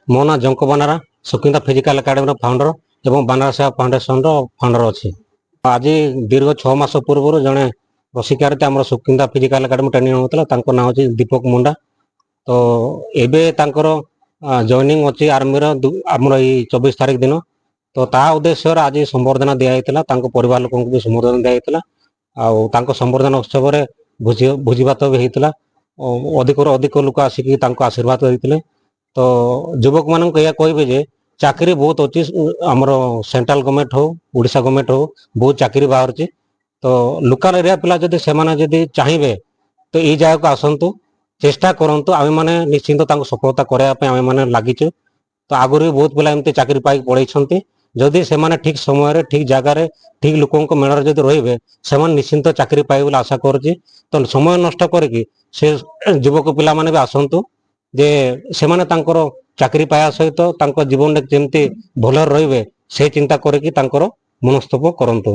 ମୋ ନାଁ ଜଙ୍କ ବାନାରା ସୁକିନ୍ଦା ଫିଜିକାଲ ଏକାଡେମୀର ଫାଉଣ୍ଡର ଏବଂ ବାନାରା ସେବା ଫାଉଣ୍ଡେସନର ଫାଉଣ୍ଡର ଅଛି। ଆଜି ଦୀର୍ଘ 6 ମାସ ପୂର୍ବରୁ ଜଣେ ପ୍ରଶିକ୍ଷାର୍ଥୀ ଆମର ସୁକିନ୍ଦା ଫିଜିକାଲ ଏକାଡେମୀ ଟ୍ରେନିଂ ହେଉଥିଲା, ତାଙ୍କ ନାଁ ହେଉଛି ଦୀପକ ମୁଣ୍ଡା। ତ ଏବେ ତାଙ୍କର ଜଏନିଂ ଅଛି ଆର୍ମିର ଆମର ଏଇ 24 ତାରିଖ ଦିନ। ତ ତା ଉଦ୍ଦେଶ୍ୟରେ ଆଜି ସମ୍ବର୍ଦ୍ଧନା ଦିଆଯାଇଥିଲା, ତାଙ୍କ ପରିବାର ଲୋକଙ୍କୁ ବି ସମ୍ବର୍ଦ୍ଧନା ଦିଆଯାଇଥିଲା। ଆଉ ତାଙ୍କ ସମ୍ବର୍ଦ୍ଧନା ଉତ୍ସବରେ ଭୋଜି ଭାତ ବି ହେଇଥିଲା। ଅଧିକରୁ ଅଧିକ ଲୋକ ଆସିକି ତାଙ୍କୁ ଆଶୀର୍ବାଦ ଦେଇଥିଲେ। ତ ଯୁବକ ମାନଙ୍କୁ ଏହା କହିବେ ଯେ ଚାକିରି ବହୁତ ଅଛି, ଆମର ସେଣ୍ଟ୍ରାଲ ଗଭର୍ଣ୍ଣମେଣ୍ଟ ହଉ ଓଡ଼ିଶା ଗଭର୍ଣ୍ଣମେଣ୍ଟ ହଉ ବହୁତ ଚାକିରି ବାହାରୁଛି। ତ ଲୋକାଲ ଏରିଆ ପିଲା ଯଦି ସେମାନେ ଯଦି ଚାହିଁବେ ତ ଏଇ ଜାଗାକୁ ଆସନ୍ତୁ, ଚେଷ୍ଟା କରନ୍ତୁ। ଆମେମାନେ ନିଶ୍ଚିନ୍ତ ତାଙ୍କୁ ସଫଳତା କରିବା ପାଇଁ ଆମେମାନେ ଲାଗିଛୁ। ତ ଆଗରୁ ବି ବହୁତ ପିଲା ଏମିତି ଚାକିରି ପାଇକି ପଳେଇଛନ୍ତି। ଯଦି ସେମାନେ ଠିକ ସମୟରେ ଠିକ ଜାଗାରେ ଠିକ ଲୋକଙ୍କ ମେଳରେ ଯଦି ରହିବେ, ସେମାନେ ନିଶ୍ଚିନ୍ତ ଚାକିରି ପାଇବେ ବୋଲି ଆଶା କରୁଛି। ତ ସମୟ ନଷ୍ଟ କରିକି ସେ ଯୁବକ ପିଲାମାନେ ବି ଆସନ୍ତୁ, ଯେ ସେମାନେ ତାଙ୍କର ଚାକିରି ପାଇବା ସହିତ ତାଙ୍କ ଜୀବନରେ ଯେମିତି ଭଲରେ ରହିବେ ସେ ଚିନ୍ତା କରିକି ତାଙ୍କର ମନସ୍ତପ କରନ୍ତୁ।